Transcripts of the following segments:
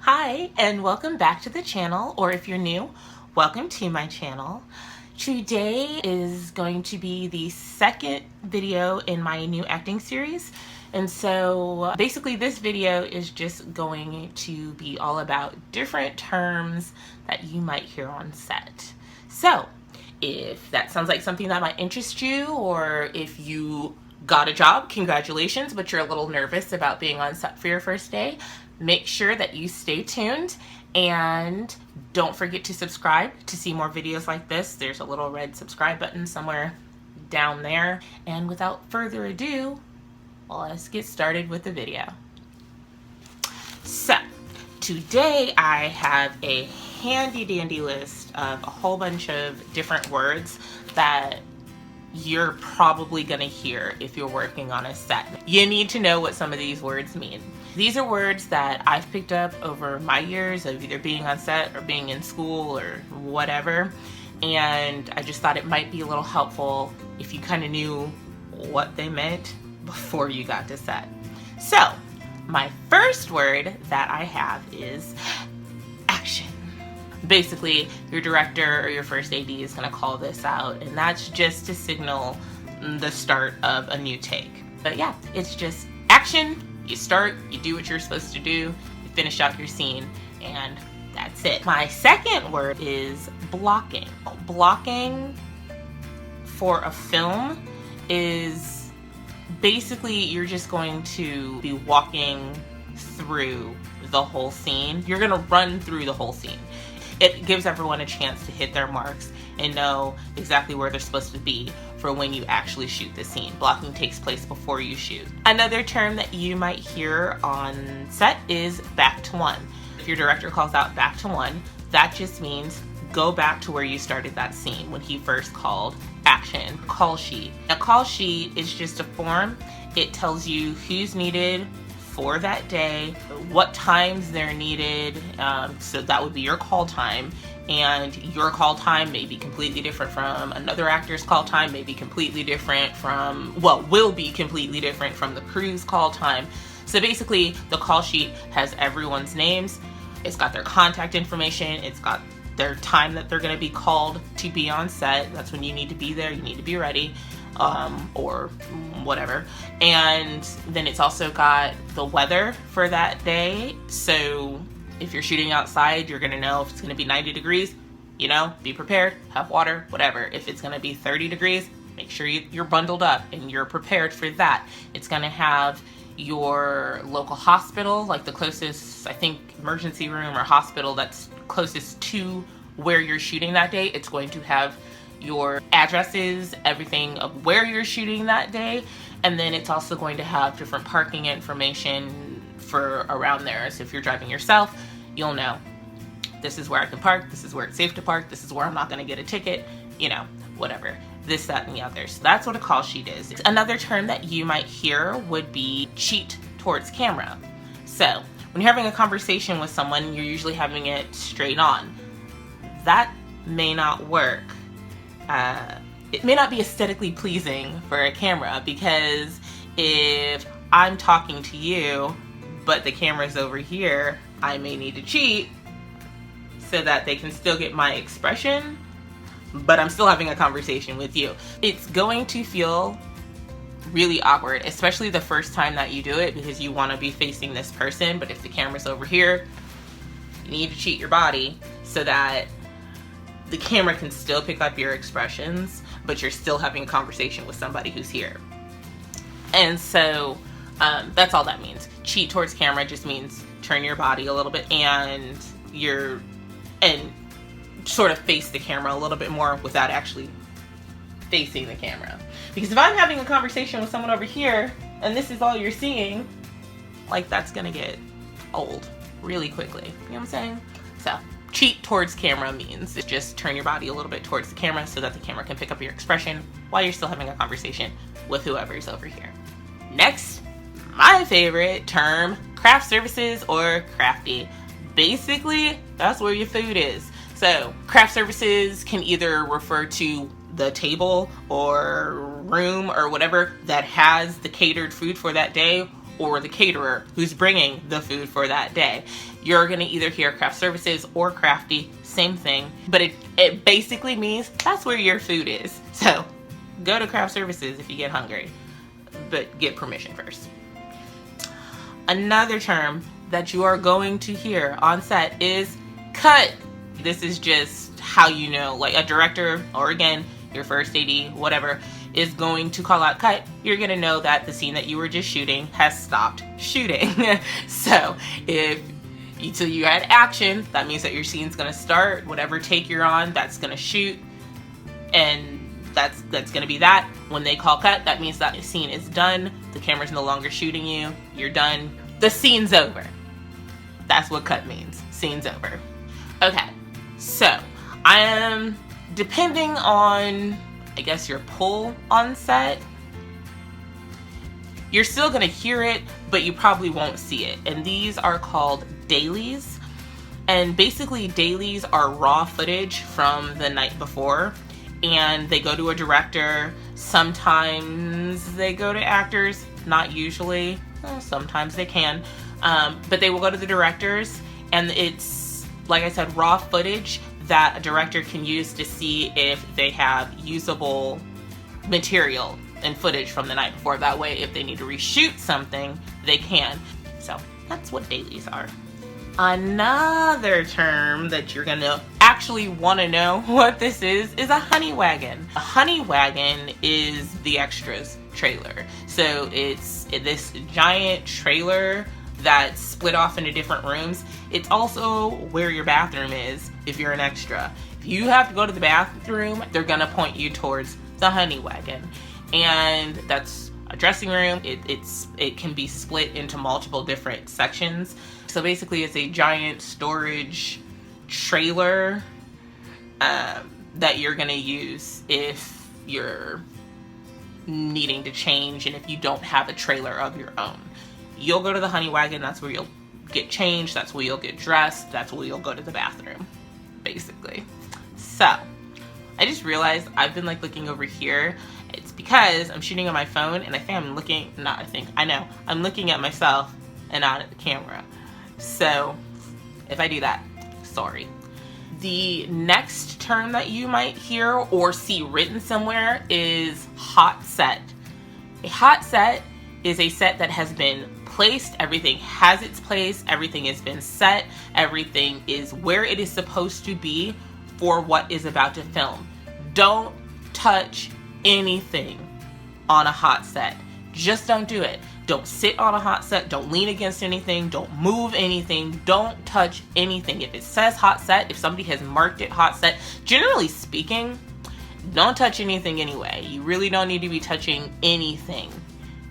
Hi, and welcome back to the channel, or if you're new, welcome to my channel. Today is going to be the second video in my new acting series. And so basically this video is just going to be all about different terms that you might hear on set. So if that sounds like something that might interest you, or if you got a job, congratulations, but you're a little nervous about being on set for your first day, make sure that you stay tuned and don't forget to subscribe to see more videos like this. There's a little red subscribe button somewhere down there. And without further ado, let's get started with the video. So today I have a handy dandy list of a whole bunch of different words that you're probably going to hear if you're working on a set. You need to know what some of these words mean. These are words that I've picked up over my years of either being on set or being in school or whatever, and I just thought it might be a little helpful if you kind of knew what they meant before you got to set. So my first word that I have is action. Basically, your director or your first AD is going to call this out, and that's just to signal the start of a new take. But yeah, it's just action. You start, you do what you're supposed to do, you finish out your scene, and that's it. My second word is blocking. Blocking for a film is basically you're just going to be walking through the whole scene. You're going to run through the whole scene. It gives everyone a chance to hit their marks and know exactly where they're supposed to be for when you actually shoot the scene. Blocking takes place before you shoot. Another term that you might hear on set is back to one. If your director calls out back to one, that just means go back to where you started that scene when he first called action. Call sheet. A call sheet is just a form. It tells you who's needed for that day, what times they're needed, so that would be your call time, and your call time may be completely different from another actor's call time, may be completely different from, well, will be completely different from the crew's call time. So basically the call sheet has everyone's names, it's got their contact information, it's got their time that they're going to be called to be on set. That's when you need to be there, you need to be ready, or whatever. And then it's also got the weather for that day. So if you're shooting outside, you're gonna know if it's gonna be 90 degrees, you know, be prepared, have water, whatever. If it's gonna be 30 degrees, make sure you're bundled up and you're prepared for that. It's gonna have your local hospital, like the closest, I think, emergency room or hospital that's closest to where you're shooting that day. It's going to have your addresses, everything of where you're shooting that day, and then it's also going to have different parking information for around there. So if you're driving yourself, you'll know this is where I can park, this is where it's safe to park, this is where I'm not going to get a ticket, you know, whatever, this, that, and the other. So that's what a call sheet is. Another term that you might hear would be cheat towards camera. So when you're having a conversation with someone, you're usually having it straight on. That may not work. It may not be aesthetically pleasing for a camera, because if I'm talking to you but the camera's over here, I may need to cheat so that they can still get my expression, but I'm still having a conversation with you. It's going to feel really awkward, especially the first time that you do it, because you want to be facing this person, but if the camera's over here, you need to cheat your body so that the camera can still pick up your expressions, but you're still having a conversation with somebody who's here. And so that's all that means. Cheat towards camera just means turn your body a little bit and sort of face the camera a little bit more without actually facing the camera. Because if I'm having a conversation with someone over here and this is all you're seeing, like, that's gonna get old really quickly. You know what I'm saying? So cheat towards camera means just turn your body a little bit towards the camera so that the camera can pick up your expression while you're still having a conversation with whoever's over here. Next, my favorite term, craft services or crafty. Basically, that's where your food is. So craft services can either refer to the table or room or whatever that has the catered food for that day, or the caterer who's bringing the food for that day. You're gonna either hear craft services or crafty, same thing, but it basically means that's where your food is. So go to craft services if you get hungry, but get permission first. Another term that you are going to hear on set is cut. This is just how you know, like a director, or again, your first AD, whatever, is going to call out cut. You're gonna know that the scene that you were just shooting has stopped shooting. So if you had action, that means that your scene's gonna start. Whatever take you're on, that's gonna shoot, and that's gonna be that. When they call cut, that means that the scene is done. The camera's no longer shooting you. You're done. The scene's over. That's what cut means. Scene's over. Okay, so I am, depending on, I guess, your pull on set, you're still gonna hear it, but you probably won't see it. And these are called dailies. And basically dailies are raw footage from the night before, and they go to a director. Sometimes they go to actors, not usually. Well, sometimes they can, but they will go to the directors, and it's, like I said, raw footage that a director can use to see if they have usable material and footage from the night before. That way, if they need to reshoot something, they can. So that's what dailies are. Another term that you're gonna actually want to know what this is a honey wagon. A honey wagon is the extras trailer. So it's this giant trailer that's split off into different rooms. It's also where your bathroom is if you're an extra. If you have to go to the bathroom, they're gonna point you towards the honey wagon. And that's a dressing room. It can be split into multiple different sections. So basically it's a giant storage trailer that you're gonna use if you're needing to change and if you don't have a trailer of your own. You'll go to the honey wagon, that's where you'll get changed, that's where you'll get dressed, that's where you'll go to the bathroom, basically. So, I just realized I've been looking over here. It's because I'm shooting on my phone and I'm looking at myself and not at the camera. So, if I do that, sorry. The next term that you might hear or see written somewhere is hot set. A hot set is a set that has been placed, everything has its place, everything has been set, everything is where it is supposed to be for what is about to film. Don't touch anything on a hot set. Just don't do it. Don't sit on a hot set, don't lean against anything, don't move anything, don't touch anything. If it says hot set, if somebody has marked it hot set, generally speaking, don't touch anything anyway. You really don't need to be touching anything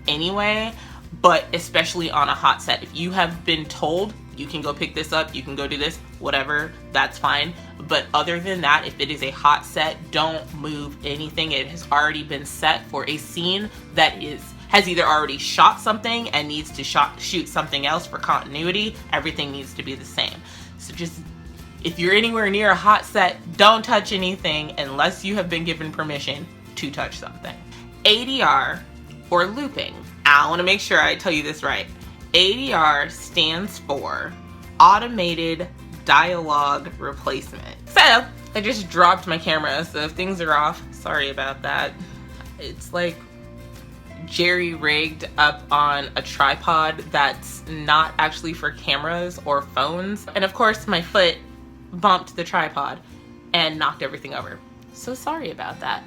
anyway, but especially on a hot set. If you have been told you can go pick this up, you can go do this, whatever, that's fine. But other than that, if it is a hot set, don't move anything. It has already been set for a scene that has either already shot something and needs to shoot something else for continuity. Everything needs to be the same. So just, if you're anywhere near a hot set, don't touch anything unless you have been given permission to touch something. ADR, or looping. I want to make sure I tell you this right. ADR stands for Automated Dialogue Replacement. So, I just dropped my camera, so if things are off, sorry about that. It's jerry-rigged up on a tripod that's not actually for cameras or phones. And of course, my foot bumped the tripod and knocked everything over. So sorry about that.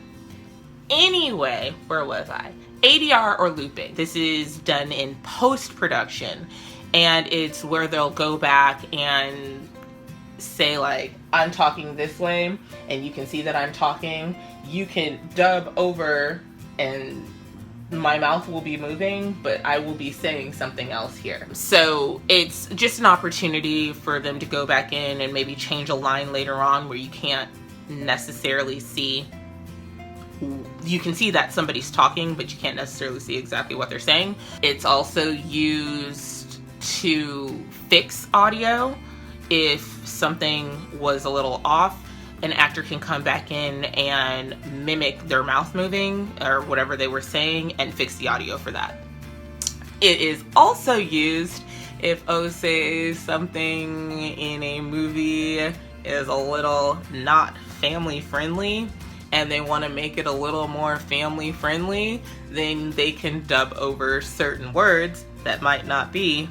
Anyway, where was I? ADR, or looping. This is done in post-production, and it's where they'll go back and say I'm talking this way, and you can see that I'm talking. You can dub over and my mouth will be moving, but I will be saying something else here. So it's just an opportunity for them to go back in and maybe change a line later on where you can't necessarily see. You can see that somebody's talking, but you can't necessarily see exactly what they're saying. It's also used to fix audio if something was a little off. an actor can come back in and mimic their mouth moving or whatever they were saying and fix the audio for that. It is also used if, say, something in a movie is a little not family friendly and they want to make it a little more family friendly, then they can dub over certain words that might not be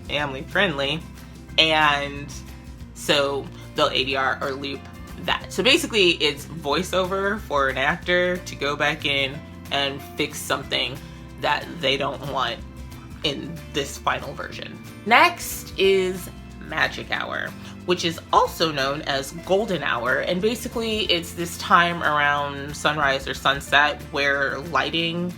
family friendly, and so they'll ADR or loop that. So basically it's voiceover for an actor to go back in and fix something that they don't want in this final version. Next is magic hour, which is also known as golden hour, and basically it's this time around sunrise or sunset where lighting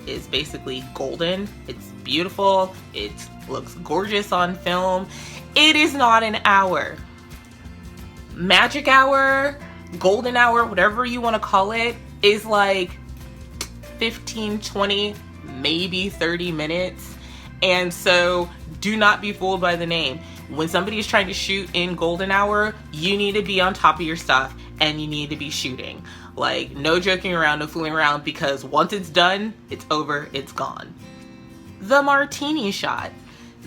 is basically golden. It's beautiful, it looks gorgeous on film. It is not an hour. Magic hour, golden hour, whatever you want to call it, is like 15, 20, maybe 30 minutes. And so do not be fooled by the name. When somebody is trying to shoot in golden hour, you need to be on top of your stuff and you need to be shooting. Like, no joking around, no fooling around, because once it's done, it's over, it's gone. The martini shot.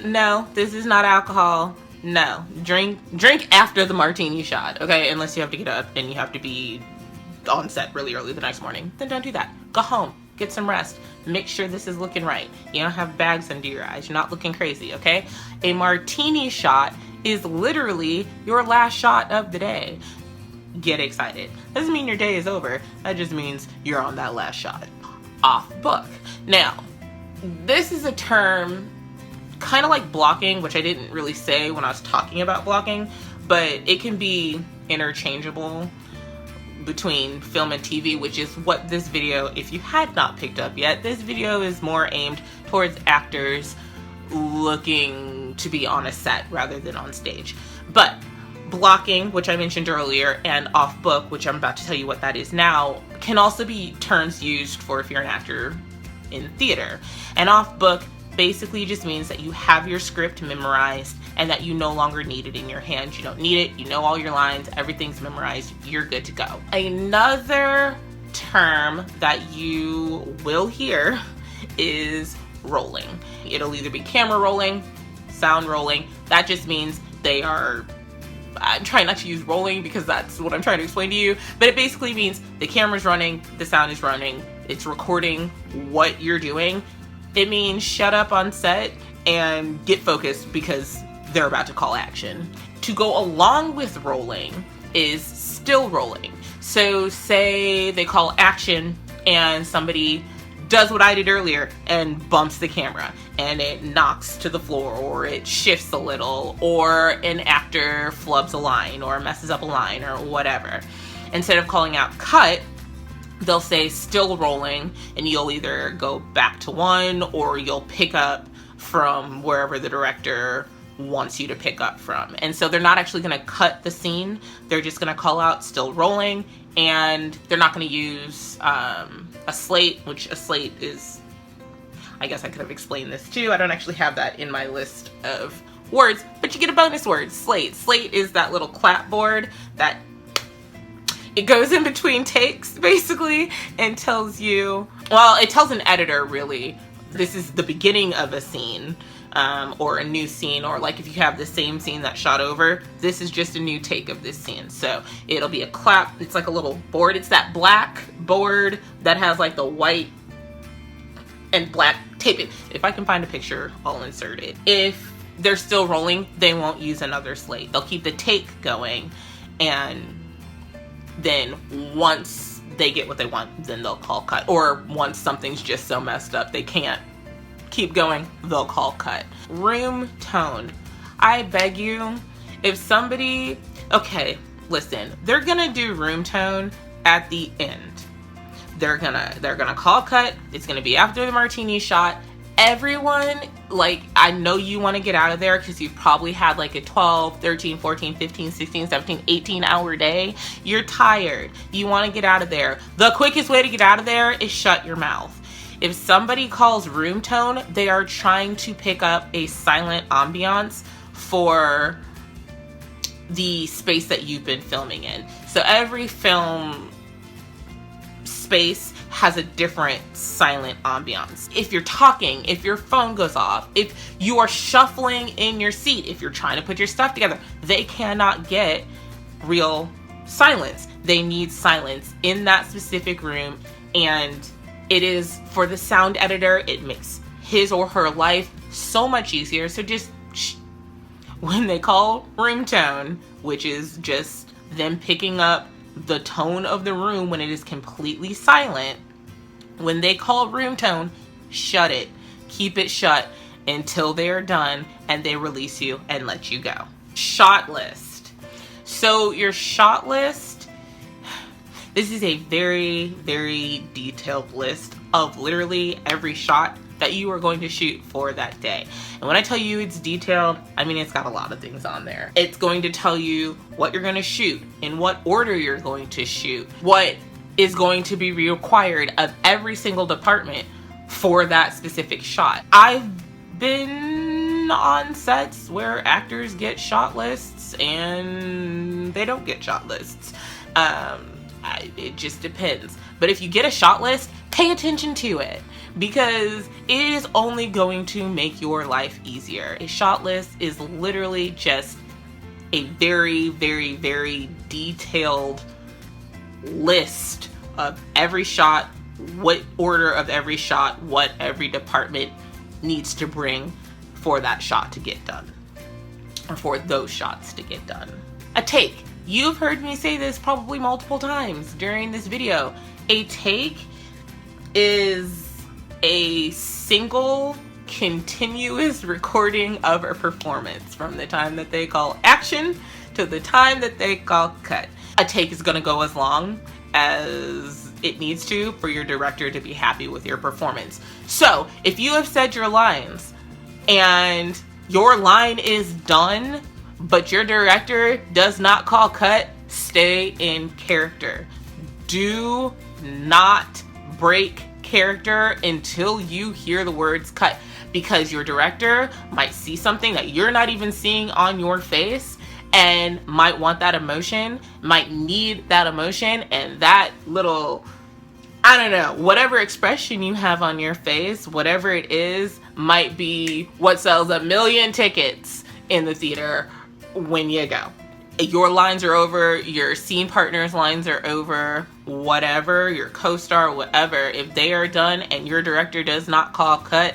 No, this is not alcohol. No, drink after the martini shot, okay? Unless you have to get up and you have to be on set really early the next morning, then don't do that. Go home, get some rest. Make sure this is looking right. You don't have bags under your eyes. You're not looking crazy, okay? A martini shot is literally your last shot of the day. Get excited. Doesn't mean your day is over. That just means you're on that last shot. Off book. Now, this is a term kind of like blocking, which I didn't really say when I was talking about blocking, but it can be interchangeable between film and TV, which is what this video, if you had not picked up yet, this video is more aimed towards actors looking to be on a set rather than on stage. But blocking, which I mentioned earlier, and off book, which I'm about to tell you what that is now, can also be terms used for if you're an actor in theater. And off book basically just means that you have your script memorized and that you no longer need it in your hands. You don't need it. You know all your lines. Everything's memorized. You're good to go. Another term that you will hear is rolling. It'll either be camera rolling, sound rolling. That just means they are, I'm trying not to use rolling because that's what I'm trying to explain to you, but it basically means the camera's running, the sound is running, it's recording what you're doing. It means shut up on set and get focused because they're about to call action. To go along with rolling is still rolling. So say they call action and somebody does what I did earlier and bumps the camera and it knocks to the floor or it shifts a little or an actor flubs a line or messes up a line or whatever. Instead of calling out cut, they'll say still rolling, and you'll either go back to one or you'll pick up from wherever the director wants you to pick up from. And so they're not actually going to cut the scene. They're just going to call out still rolling, and they're not going to use a slate, which a slate is, I guess I could have explained this too. I don't actually have that in my list of words, but you get a bonus word, slate. Slate is that little clapboard that it goes in between takes, basically, and tells you, well, it tells an editor, really, this is the beginning of a scene, or a new scene, or like if you have the same scene that shot over, this is just a new take of this scene. So it'll be a clap, it's like a little board, it's that black board that has like the white and black tape. If I can find a picture, I'll insert it. If they're still rolling, they won't use another slate. They'll keep the take going, and then once they get what they want, then they'll call cut. Or once something's just so messed up they can't keep going, they'll call cut. Room tone. I beg you, if somebody, okay, listen, they're gonna do room tone at the end. They're gonna call cut. It's gonna be after the martini shot. Everyone, like, I know you want to get out of there because you've probably had like a 12, 13, 14, 15, 16, 17, 18 hour day. You're tired. You want to get out of there. The quickest way to get out of there is shut your mouth. If somebody calls room tone, they are trying to pick up a silent ambiance for the space that you've been filming in. So every film space has a different silent ambiance. If you're talking, if your phone goes off, if you are shuffling in your seat, if you're trying to put your stuff together, they cannot get real silence. They need silence in that specific room, and it is, for the sound editor, it makes his or her life so much easier. So just when they call room tone, which is just them picking up the tone of the room when it is completely silent, when they call room tone, shut it. Keep it shut until they are done and they release you and let you go. Shot list. So your shot list, this is a very, very detailed list of literally every shot that you are going to shoot for that day. And when I tell you it's detailed, I mean it's got a lot of things on there. It's going to tell you what you're going to shoot, in what order you're going to shoot, what is going to be required of every single department for that specific shot. I've been on sets where actors get shot lists and they don't get shot lists. It just depends. But if you get a shot list, pay attention to it, because it is only going to make your life easier. A shot list is literally just a very, very, very detailed list of every shot, what order of every shot, what every department needs to bring for that shot to get done, or for those shots to get done. A take. You've heard me say this probably multiple times during this video. A take is a single continuous recording of a performance from the time that they call action to the time that they call cut. A take is going to go as long as it needs to for your director to be happy with your performance. So if you have said your lines and your line is done, but your director does not call cut, stay in character. Do not break character until you hear the words cut, because your director might see something that you're not even seeing on your face and might want that emotion, might need that emotion, and that little, I don't know, whatever expression you have on your face, whatever it is, might be what sells 1 million tickets in the theater when you go. Your lines are over, your scene partner's lines are over, whatever, your co-star, whatever. If they are done and your director does not call cut,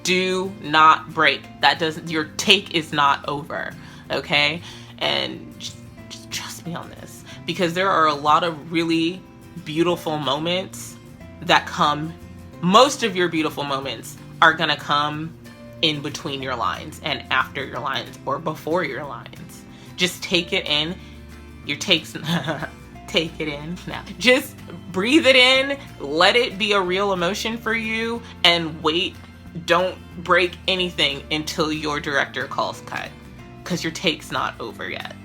do not break. Your take is not over, okay? And just trust me on this, because there are a lot of really beautiful moments that come. Most of your beautiful moments are gonna come in between your lines and after your lines or before your lines. Just take it in. Your takes, take it in now. Just breathe it in, let it be a real emotion for you, and wait. Don't break anything until your director calls cut, because your take's not over yet.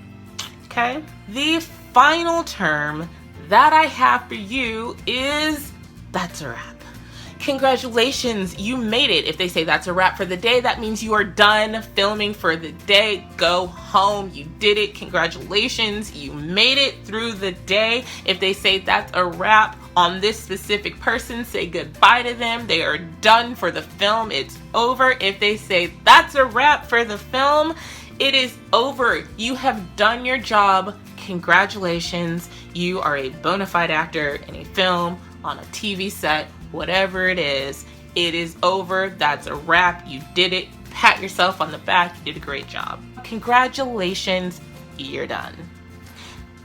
Okay? The final term that I have for you is, that's a wrap. Congratulations, you made it. If they say that's a wrap for the day, that means you are done filming for the day. Go home. You did it. Congratulations, you made it through the day. If they say that's a wrap on this specific person, say goodbye to them. They are done for the film. It's over. If they say that's a wrap for the film, it is over. You have done your job. Congratulations. You are a bona fide actor in a film, on a TV set, whatever it is over. That's a wrap. You did it. Pat yourself on the back. You did a great job. Congratulations, you're done.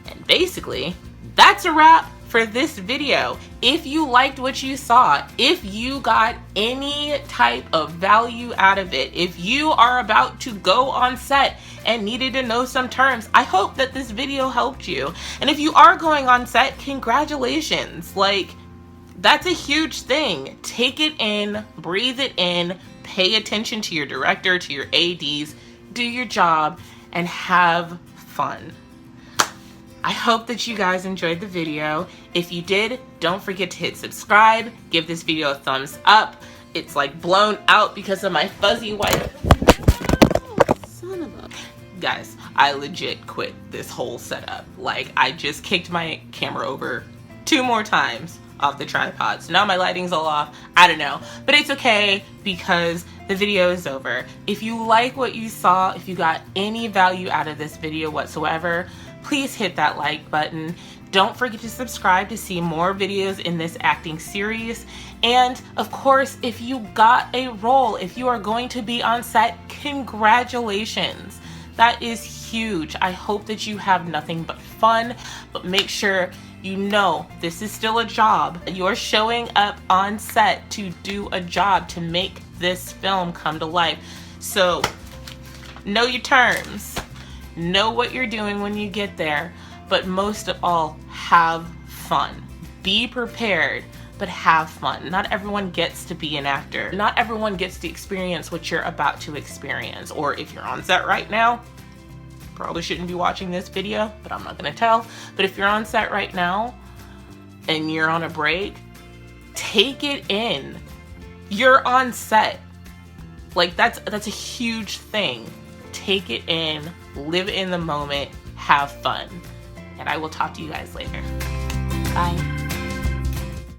And basically, that's a wrap for this video. If you liked what you saw, if you got any type of value out of it, if you are about to go on set and needed to know some terms, I hope that this video helped you. And if you are going on set, congratulations. Like, that's a huge thing. Take it in, breathe it in, pay attention to your director, to your ADs, do your job, and have fun. I hope that you guys enjoyed the video. If you did, don't forget to hit subscribe, give this video a thumbs up. It's like blown out because of my fuzzy white. Son of a... Guys, I legit quit this whole setup. Like, I just kicked my camera over 2 more times off the tripod. So now my lighting's all off. I don't know, but it's okay because the video is over. If you like what you saw, if you got any value out of this video whatsoever, please hit that like button. Don't forget to subscribe to see more videos in this acting series. And of course, if you got a role, if you are going to be on set, congratulations. That is huge. I hope that you have nothing but fun, but make sure you know this is still a job. You're showing up on set to do a job, to make this film come to life. So know your terms, know what you're doing when you get there, but most of all, have fun. Be prepared, but have fun. Not everyone gets to be an actor. Not everyone gets to experience what you're about to experience. Or if you're on set right now, probably shouldn't be watching this video, but I'm not gonna tell. But if you're on set right now and you're on a break, take it in. You're on set. Like, that's a huge thing. Take it in, live in the moment, have fun. And I will talk to you guys later. Bye.